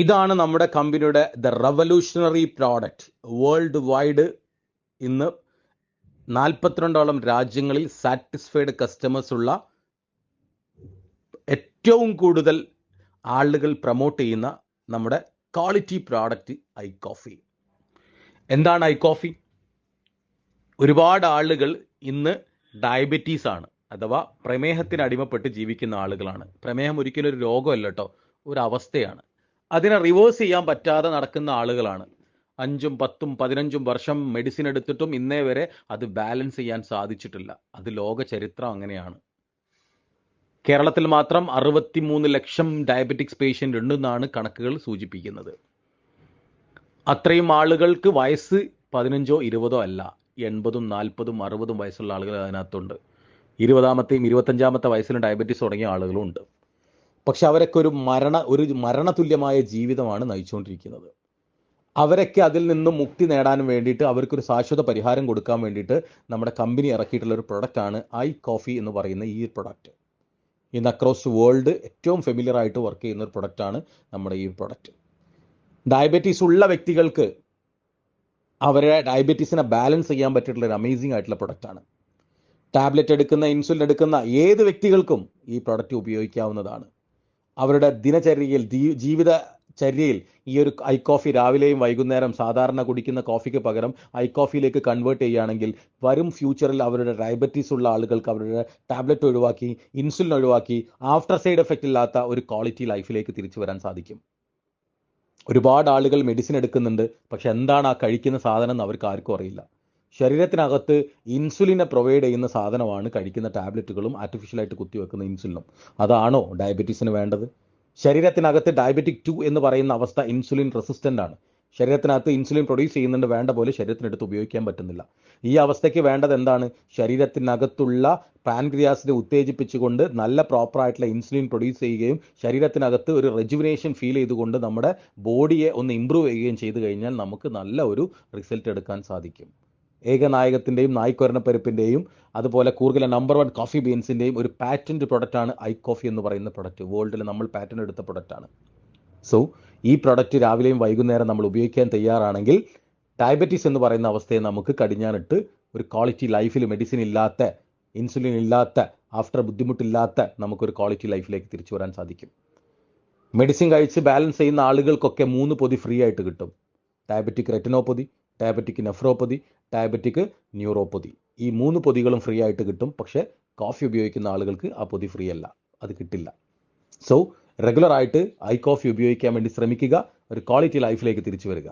ഇതാണ് നമ്മുടെ കമ്പനിയുടെ the revolutionary product. World wide ഇന്ന് 42ഓളം രാജ്യങ്ങളിൽ സാറ്റിസ്ഫൈഡ് കസ്റ്റമേഴ്സ് ഉള്ള ഏറ്റവും കൂടുതൽ ആളുകൾ പ്രൊമോട്ട് ചെയ്യുന്ന നമ്മുടെ ക്വാളിറ്റി പ്രോഡക്റ്റ് ഐ കോഫി. എന്താണ് ഐ കോഫി? ഒരുപാട് ആളുകൾ ഇന്ന് ഡയബറ്റീസ് ആണ്, അഥവാ പ്രമേഹത്തിന് അടിമപ്പെട്ട് ജീവിക്കുന്ന ആളുകളാണ്. പ്രമേഹം ഒരിക്കലും ഒരു രോഗമല്ല കേട്ടോ, ഒരു അവസ്ഥയാണ്. അതിനെ റിവേഴ്സ് ചെയ്യാൻ പറ്റാതെ നടക്കുന്ന ആളുകളാണ്. 5ഉം 10ഉം 15ഉം വർഷം മെഡിസിൻ എടുത്തിട്ടും ഇന്നേ വരെ അത് ബാലൻസ് ചെയ്യാൻ സാധിച്ചിട്ടില്ല. അത് ലോക ചരിത്രം അങ്ങനെയാണ്. കേരളത്തിൽ മാത്രം 63 ലക്ഷം ഡയബറ്റിക്സ് പേഷ്യൻ്റ് ഉണ്ടെന്നാണ് കണക്കുകൾ സൂചിപ്പിക്കുന്നത്. അത്രയും ആളുകൾക്ക് വയസ്സ് 15ഓ 20ഓ അല്ല, 80ഉം 40ഉം 60ഉം വയസ്സുള്ള ആളുകൾ അതിനകത്തുണ്ട്. 20ാമത്തെയും 25ാമത്തെ വയസ്സിലും ഡയബറ്റീസ് തുടങ്ങിയ ആളുകളും ഉണ്ട്. പക്ഷെ അവരൊക്കെ ഒരു മരണതുല്യമായ ജീവിതമാണ് നയിച്ചുകൊണ്ടിരിക്കുന്നത്. അവരൊക്കെ അതിൽ നിന്നും മുക്തി നേടാൻ വേണ്ടിയിട്ട്, അവർക്കൊരു ശാശ്വത പരിഹാരം കൊടുക്കാൻ വേണ്ടിയിട്ട് നമ്മുടെ കമ്പനി ഇറക്കിയിട്ടുള്ള ഒരു പ്രൊഡക്റ്റാണ് ഐ കോഫി എന്ന് പറയുന്ന ഈ പ്രൊഡക്റ്റ്. ഇന്ന് അക്രോസ് വേൾഡ് ഏറ്റവും ഫെമിലിയർ ആയിട്ട് വർക്ക് ചെയ്യുന്ന ഒരു പ്രൊഡക്റ്റാണ് നമ്മുടെ ഈ പ്രൊഡക്റ്റ്. ഡയബറ്റീസ് ഉള്ള വ്യക്തികൾക്ക് അവരെ ഡയബറ്റീസിനെ ബാലൻസ് ചെയ്യാൻ പറ്റിയിട്ടുള്ള ഒരു അമേസിംഗ് ആയിട്ടുള്ള പ്രൊഡക്റ്റാണ്. ടാബ്ലറ്റ് എടുക്കുന്ന, ഇൻസുലിൻ എടുക്കുന്ന ഏത് വ്യക്തികൾക്കും ഈ പ്രൊഡക്റ്റ് ഉപയോഗിക്കാവുന്നതാണ്. അവരുടെ ദിനചര്യയിൽ, ജീവിതചര്യയിൽ ഈ ഒരു ഐ കോഫി രാവിലെയും വൈകുന്നേരം സാധാരണ കുടിക്കുന്ന കോഫിക്ക് പകരം ഐ കോഫിയിലേക്ക് കൺവേർട്ട് ചെയ്യുകയാണെങ്കിൽ വരും ഫ്യൂച്ചറിൽ അവരുടെ ഡയബറ്റീസ് ഉള്ള ആളുകൾക്ക് അവരുടെ ടാബ്ലറ്റ് ഒഴിവാക്കി, ഇൻസുലിൻ ഒഴിവാക്കി, ആഫ്റ്റർ സൈഡ് എഫക്റ്റ് ഇല്ലാത്ത ഒരു ക്വാളിറ്റി ലൈഫിലേക്ക് തിരിച്ചു വരാൻ സാധിക്കും. ഒരുപാട് ആളുകൾ മെഡിസിൻ എടുക്കുന്നുണ്ട്, പക്ഷെ എന്താണ് ആ കഴിക്കുന്ന സാധനം എന്ന് അവർക്ക് ആർക്കും അറിയില്ല. ശരീരത്തിനകത്ത് ഇൻസുലിനെ പ്രൊവൈഡ് ചെയ്യുന്ന സാധനമാണ് കഴിക്കുന്ന ടാബ്ലറ്റുകളും ആർട്ടിഫിഷ്യലായിട്ട് കുത്തിവെക്കുന്ന ഇൻസുലിനും. അതാണോ ഡയബറ്റീസിന് വേണ്ടത്? ശരീരത്തിനകത്ത് ഡയബറ്റിക് 2 എന്ന് പറയുന്ന അവസ്ഥ ഇൻസുലിൻ റെസിസ്റ്റൻ്റ് ആണ്. ശരീരത്തിനകത്ത് ഇൻസുലിൻ പ്രൊഡ്യൂസ് ചെയ്യുന്നുണ്ട്, വേണ്ട പോലെ ശരീരത്തിനടുത്ത് ഉപയോഗിക്കാൻ പറ്റുന്നില്ല. ഈ അവസ്ഥയ്ക്ക് വേണ്ടത് എന്താണ്? ശരീരത്തിനകത്തുള്ള പാൻക്രിയാസിനെ ഉത്തേജിപ്പിച്ചുകൊണ്ട് നല്ല പ്രോപ്പറായിട്ടുള്ള ഇൻസുലിൻ പ്രൊഡ്യൂസ് ചെയ്യുകയും ശരീരത്തിനകത്ത് ഒരു റെജുവിനേഷൻ ഫീൽ ചെയ്തുകൊണ്ട് നമ്മുടെ ബോഡിയെ ഒന്ന് ഇമ്പ്രൂവ് ചെയ്യുകയും ചെയ്തു കഴിഞ്ഞാൽ നമുക്ക് നല്ല ഒരു റിസൾട്ട് എടുക്കാൻ സാധിക്കും. ഏകനായകത്തിൻ്റെയും നായ്ക്കൊരണപ്പരിപ്പിൻ്റെയും അതുപോലെ കൂർഗിലെ നമ്പർ 1 കോഫി ബീൻസിൻ്റെയും ഒരു പാറ്റൻറ്റ് പ്രൊഡക്റ്റാണ് ഐ കോഫി എന്ന് പറയുന്ന പ്രൊഡക്റ്റ്. വേൾഡിൽ നമ്മൾ പാറ്റൻറ്റ് എടുത്ത പ്രൊഡക്റ്റാണ്. സോ ഈ പ്രൊഡക്റ്റ് രാവിലെയും വൈകുന്നേരം നമ്മൾ ഉപയോഗിക്കാൻ തയ്യാറാണെങ്കിൽ ഡയബറ്റീസ് എന്ന് പറയുന്ന അവസ്ഥയെ നമുക്ക് കടിഞ്ഞാനിട്ട് ഒരു ക്വാളിറ്റി ലൈഫിൽ, മെഡിസിൻ ഇല്ലാത്ത, ഇൻസുലിൻ ഇല്ലാത്ത, ആഫ്റ്റർ ബുദ്ധിമുട്ടില്ലാത്ത നമുക്കൊരു ക്വാളിറ്റി ലൈഫിലേക്ക് തിരിച്ചു വരാൻ സാധിക്കും. മെഡിസിൻ കഴിച്ച് ബാലൻസ് ചെയ്യുന്ന ആളുകൾക്കൊക്കെ 3 പൊതി ഫ്രീ ആയിട്ട് കിട്ടും. Diabetic retinopathy, diabetic nephropathy, diabetic neuropathy. ഈ 3 പൊതികളും ഫ്രീ ആയിട്ട് കിട്ടും. പക്ഷേ കോഫി ഉപയോഗിക്കുന്ന ആളുകൾക്ക് ആ പൊതി ഫ്രീ അല്ല, അത് കിട്ടില്ല. സോ റെഗുലർ ആയിട്ട് ഐ കോഫി ഉപയോഗിക്കാൻ വേണ്ടി ശ്രമിക്കുക. ഒരു ക്വാളിറ്റി ലൈഫിലേക്ക് തിരിച്ചു വരിക.